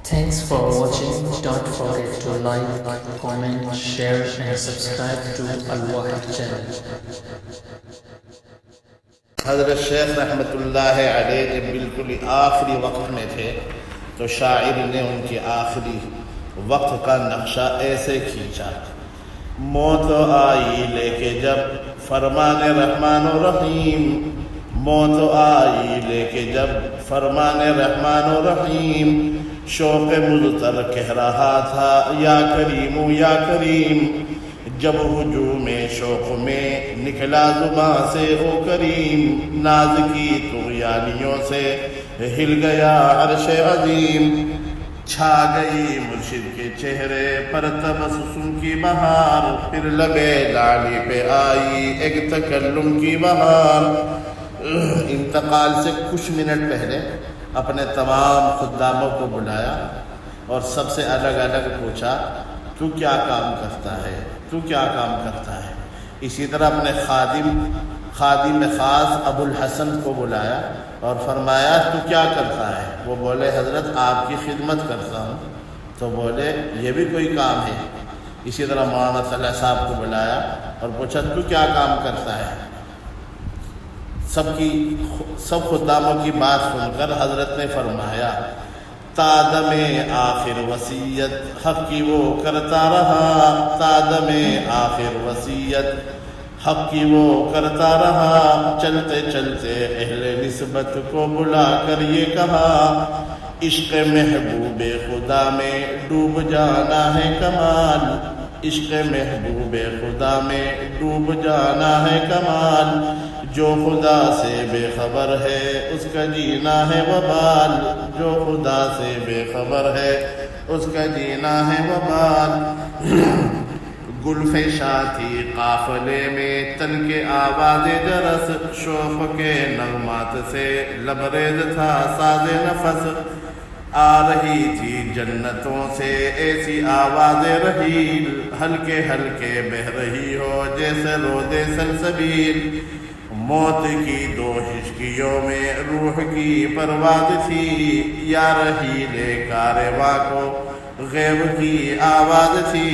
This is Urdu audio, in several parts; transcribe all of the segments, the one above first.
Thanks for watching. Don't forget to like, comment, share and subscribe to Al Wahid channel. حضرت شیخ رحمۃ اللہ علیہ جب بالکل آخری وقت میں تھے تو شاعر نے ان کی آخری وقت کا نقشہ ایسے کھینچا: موت آئی لے کے جب فرمان رحمان و رحیم، موت آئی لے کے جب فرمان رحمان و رحیم، شوق مضطر کہہ رہا تھا یا کریم یا کریم، جب ہجوم شوق میں نکلا زباں سے او کریم، ناز کی طغیانیوں سے ہل گیا عرش عظیم، چھا گئی مرشد کے چہرے پر تبسم کی بہار، پھر لبے لالی پہ آئی ایک تکلم کی بہار۔ انتقال سے کچھ منٹ پہلے اپنے تمام خداموں کو بلایا اور سب سے الگ الگ پوچھا: تو کیا کام کرتا ہے، تو کیا کام کرتا ہے؟ اسی طرح اپنے خادم خاص ابو الحسن کو بلایا اور فرمایا: تو کیا کرتا ہے؟ وہ بولے: حضرت آپ کی خدمت کرتا ہوں۔ تو بولے: یہ بھی کوئی کام ہے؟ اسی طرح مولانا صالح صاحب کو بلایا اور پوچھا: تو کیا کام کرتا ہے؟ سب خداموں کی بات سن کر حضرت نے فرمایا: تادم آخر وصیت حق کی وہ کرتا رہا، تادم آخر وصیت حق کی وہ کرتا رہا، چلتے چلتے اہل نسبت کو بلا کر یہ کہا: عشق محبوب خدا میں ڈوب جانا ہے کمال، عشق محبوب خدا میں ڈوب جانا ہے کمال، جو خدا سے بے خبر ہے اس کا جینا ہے وبال، جو خدا سے بے خبر ہے اس کا جینا ہے وبال۔ گلفشا تھی قافلے میں تن کے آواز جرس، شوق کے نغمات سے لبریز تھا ساز نفس، آ رہی تھی جنتوں سے ایسی آواز رحیل، ہلکے ہلکے بہ رہی ہو جیسے رود سلسبیل، موت کی دو ہچکیوں میں روح کی پرواز تھی، یا رحیل کارواں کو غیب کی آواز تھی۔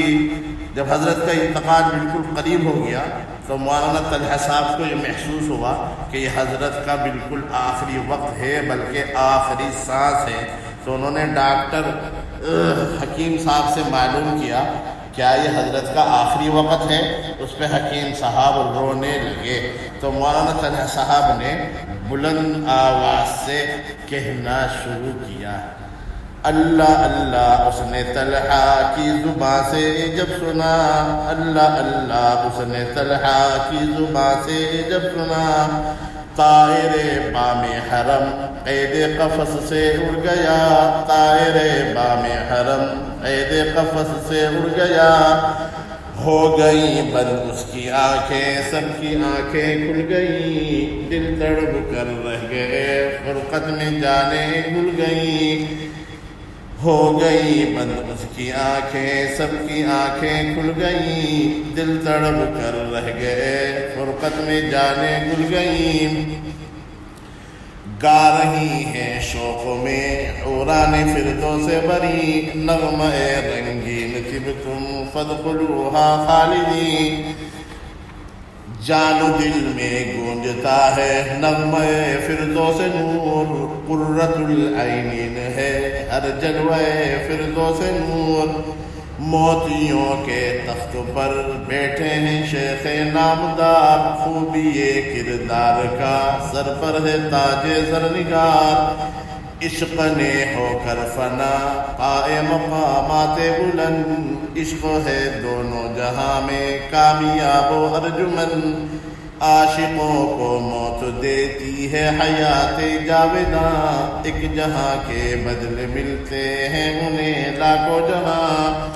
جب حضرت کا انتقال بالکل قریب ہو گیا تو مولانا طلحہ صاحب کو یہ محسوس ہوا کہ یہ حضرت کا بالکل آخری وقت ہے، بلکہ آخری سانس ہے۔ تو انہوں نے ڈاکٹر حکیم صاحب سے معلوم کیا کیا یہ حضرت کا آخری وقت ہے؟ اس پہ حکیم صاحب رونے لگے۔ تو مولانا طلحہ صاحب نے بلند آواز سے کہنا شروع کیا: اللہ اللہ اس نے طلحہ کی زباں سے جب سنا، اللہ اللہ اس نے طلحہ کی زباں سے جب سنا، طائر بام حرم قید قفس سے اڑ گیا، طائر بام حرم قید قفس سے اڑ گیا، ہو گئی بند اس کی آنکھیں، سب کی آنکھیں کھل گئیں، دل تڑپ کر رہ گئے فرقت میں جانیں گل گئیں، ہو گئی بند اس کی آنکھیں، سب کی آنکھیں کھل گئیں، دل تڑپ کر رہ گئے فرقت میں جانیں گل گئیں، گا رہی ہیں شوق میں عوران فردوس بری، نغمہ رنگین طبتم فادخلوها خالدین، جان و دل میں گونجتا ہے نغمہ فردوس نور، قرۃ العینین ہے ہر جلوہ فردوس نور، موتیوں کے تخت پر بیٹھے ہیں شیخ نامدار، خوبی کردار کا سر پر ہے تاج زرنگار، عشق نے ہو کر فنا قائم مقامات بلند، عشق ہے دونوں جہاں میں کامیاب و ارجمند، عاشقوں کو موت دیتی ہے حیات جاوداں، ایک جہاں کے بدلے ملتے ہیں انہیں لاکھوں جہاں،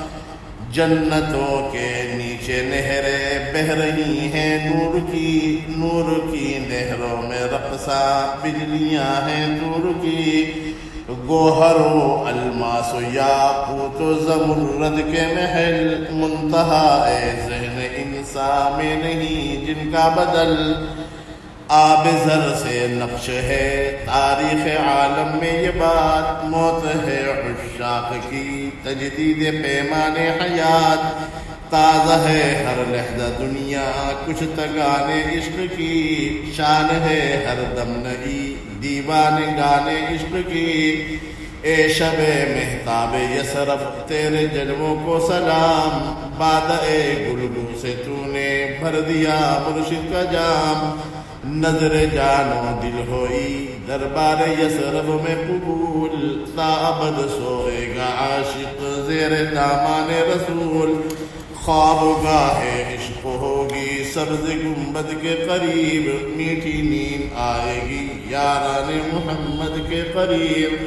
جنتوں کے نیچے نہریں بہہ رہی ہیں نور کی نہروں میں رقصاں بجلیاں ہیں نور کی، گوہر و الماس و یاقوت و زمرد کے محل، منتہا ذہن انسان میں نہیں جن کا بدل، آب زر سے نقش ہے تاریخ عالم میں یہ بات، موت ہے عشاق کی تجدید پیمان حیات، تازہ ہے ہر لحظہ دنیا کچھ تگانے عشق کی، شان ہے ہر دم نئی دیوان گانے عشق کی، اے شب مہتاب یسرف تیرے جلووں کو سلام، بادئے گلگو سے تو نے بھر دیا مرشد کا جام، نظر جانو دل ہوئی دربار یسرف میں قبول، تا ابد سوئے گا عاشق زیر دامان رسول، خواب گاہ عشق ہوگی سبز گنبد کے قریب، میٹھی نیند آئے گی یاران محمد کے قریب،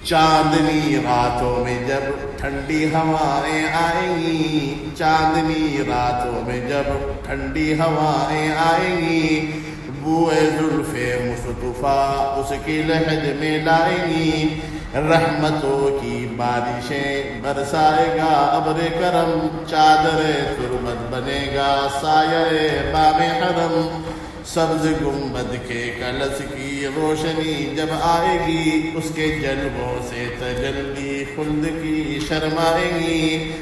چاندنی راتوں میں جب ٹھنڈی ہوائیں آئیں گی، چاندنی راتوں میں جب ٹھنڈی ہوائیں آئیں گی، بوئے زلف مصطفیٰ اس کی لہج میں لائیں گی، رحمتوں کی بارشیں برسائے گا ابر کرم، چادر تربت بنے گا سایہ بام حرم، سبز گنبد کے کلس کی روشنی جب آئے گی، اس کے جلووں سے تجلی خلد کی شرمائیں گی،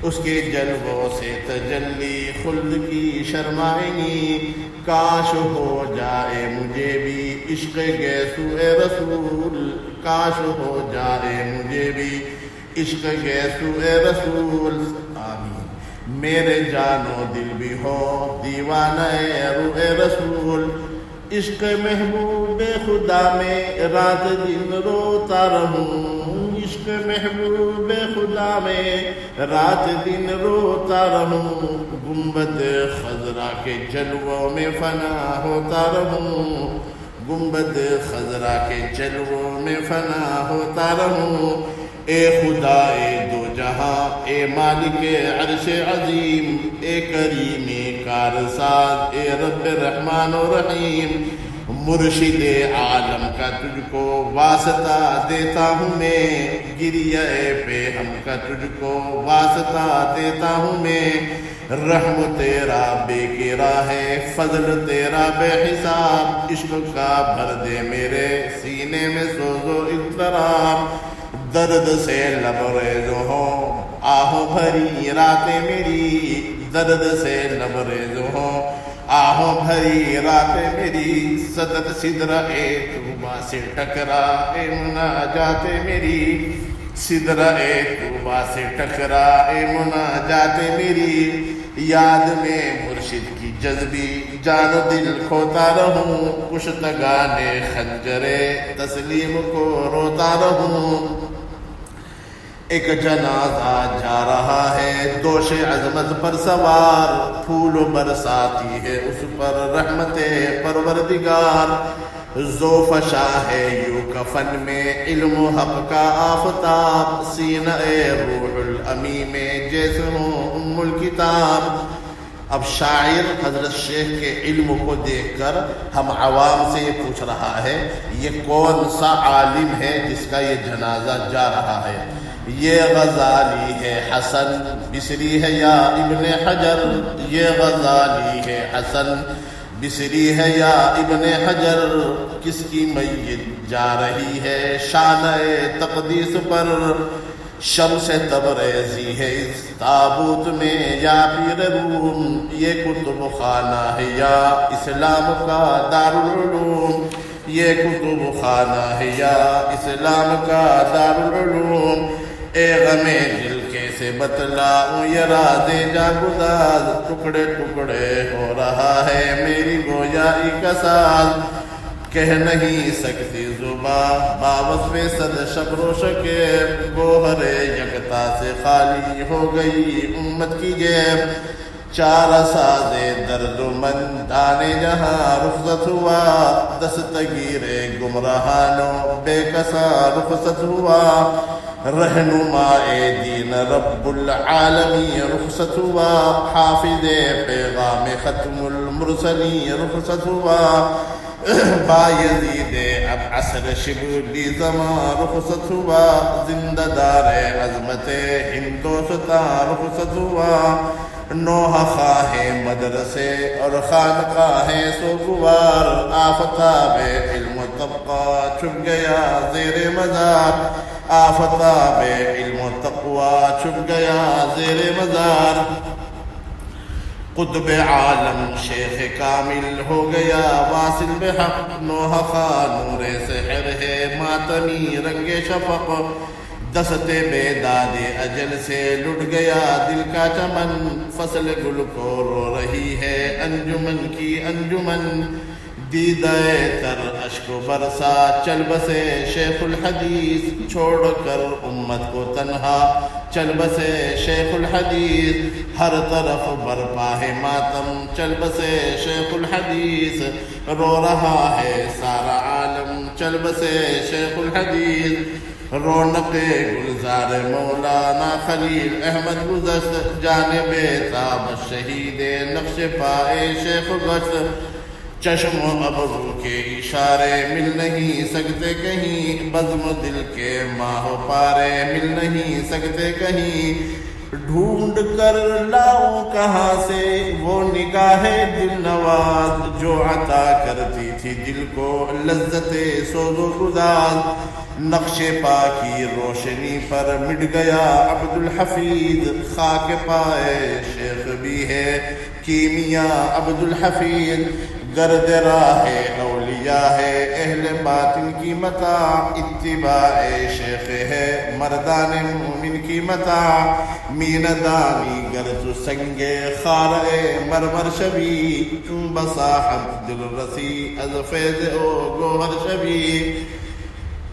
اس کے جلووں سے تجلی خلد کی شرمائیں گی، کاش ہو جائے مجھے بھی عشق گیسو اے رسول، کاش ہو جائے مجھے بھی عشق گیسو اے رسول، آمین۔ میرے جانو دل بھی ہو دیوانہ روح رسول، عشق محبوب خدا میں رات دن روتا رہوں، عشق محبوب خدا میں رات دن روتا رہوں، گنبد خضرا کے جلووں میں فنا ہوتا رہوں، گنبد خضرا کے جلووں میں فنا ہوتا رہوں، اے خدا اے دو جہاں اے مالک عرش عظیم، اے کریم کارساز اے رب رحمان و رحیم، مرشد عالم کا تجھ کو واسطہ دیتا ہوں میں، گریہ پہ ہم کا تجھ کو واسطہ دیتا ہوں میں، رحم تیرا بے کرا ہے فضل تیرا بے حساب، عشق کا بھر دے میرے سینے میں سوز و اضطراب، درد سے لبریز ہوں آہوں بھری راتیں میری، درد سے لبریز ہوں آہوں بھری راتیں میری، صدق سدرہ اے توبہ سے ٹکرا اے مناجات میری، سدرہ اے توبہ سے ٹکرا اے مناجات میری، یاد میں مرشد کی جذبی جان و دل کھوتا رہوں، کشتگانے خنجر تسلیم کو روتا رہوں، ایک جنازہ جا رہا ہے دوش عظمت پر سوار، پھول برساتی ہے اس پر رحمت پروردگار، ذوفشا ہے یوں کفن میں علم و حق کا آفتاب، سینہ روح الامی میں جیسے ہوں ام الکتاب۔ اب شاعر حضرت شیخ کے علم کو دیکھ کر ہم عوام سے یہ پوچھ رہا ہے یہ کون سا عالم ہے جس کا یہ جنازہ جا رہا ہے؟ یہ غزالی ہے حسن بصری ہے یا ابن حجر، یہ غزالی ہے حسن بصری ہے یا ابن حجر، کس کی میت جا رہی ہے شانہ تقدیس پر، شمس تبریزی ہے اس تابوت میں یا پیر روم، یہ کتب خانہ ہے یا اسلام کا دارالعلوم، یہ کتب خانہ ہے یا اسلام کا دارالعلوم، اے غمِ دل کیسے بتلاؤں یہ راز جاگزاز، ٹکڑے ٹکڑے ہو رہا ہے میری گویائی کا ساز، کہہ نہیں سکتی زباں باوصف صد شبر و شکیب، گوہر یکتا سے خالی ہو گئی امت کی جیب، چار ساز درد و مندان جہاں رخصت ہوا، دستگیر گمراہانوں بے کسا رخصت ہوا، رہنمائے دین رب العالمین رخصت ہوا، حافظ پیغام ختم المرسلین رخصت ہوا، بایزید اب عصر شبلی زمان رخصت ہوا، زندہ دار عظمت ہندوستان رخصت ہوا، نوح خواہ مدرسے اور خانقاہ سوگوار، آفتاب علم و طبقہ چھپ گیا زیر مزار، آفتاب علم و تقوی چھپ گیا زیر مزار، قطب عالم شیخ کامل ہو گیا واصل بحق، نوح خواہ نور سحر ہے ماتمی رنگ شفق، دست بیداد اجل سے لٹ گیا دل کا چمن، فصل گل کو رو رہی ہے انجمن کی انجمن، دیدہ تر اشک برسا چل بسے شیخ الحدیث، چھوڑ کر امت کو تنہا چل بسے شیخ الحدیث، ہر طرف برپا ہے ماتم چل بسے شیخ الحدیث، رو رہا ہے سارا عالم چل بسے شیخ الحدیث، رونق گلزار مولانا خلیل احمد گزشت، جانب تاب شہید نقش پائے شیخ گشت، چشم و ابرو کے اشارے مل نہیں سکتے کہیں، بزم دل کے ماہ پارے مل نہیں سکتے کہیں، ڈھونڈ کر لاؤں کہاں سے وہ نگاہ دل نواز، جو عطا کرتی تھی دل کو لذت سوز و گداز، نقش پا کی روشنی پر مٹ گیا عبد الحفیظ، خاک پائے شیخ بھی ہے کیمیاء عبد الحفیظ، گرد راہ اولیاء ہے اہل باطن کی متاع، اتباع شیخ ہے مردان مومن کی متاع، مین دانی گر تو سنگ خار مرمر شبی، چون بصاحب دل رسی از فیض او گوہر شبی،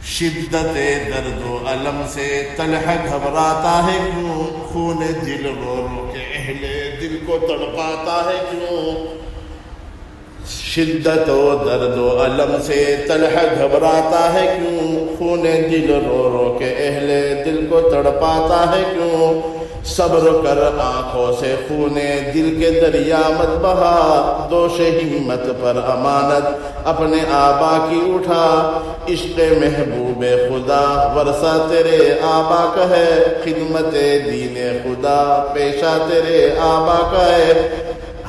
شدت درد و علم سے طلحہ گھبراتا ہے کیوں، خون دل رو رو کے اہل دل کو تڑپاتا ہے کیوں، شدت و درد و علم سے طلحہ گھبراتا ہے کیوں، خون دل رو رو کے اہل دل کو تڑپاتا ہے کیوں، صبر کر آنکھوں سے خون دل کے دریا مت بہا، دوش ہمت پر امانت اپنے آبا کی اٹھا، عشق محبوب خدا ورثہ تیرے آبا کا ہے، خدمت دین خدا پیشہ تیرے آبا کا ہے،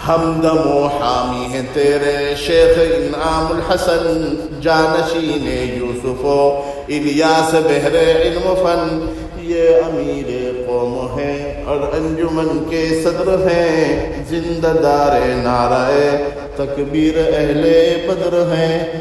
ہمدم و حامی ہیں تیرے شیخ انعام الحسن، جانشین یوسف و الیاس بحر علم و فن، یہ امیر قوم ہیں اور انجمن کے صدر ہیں، زندہ دار نعرہ تکبیر اہل بدر ہیں،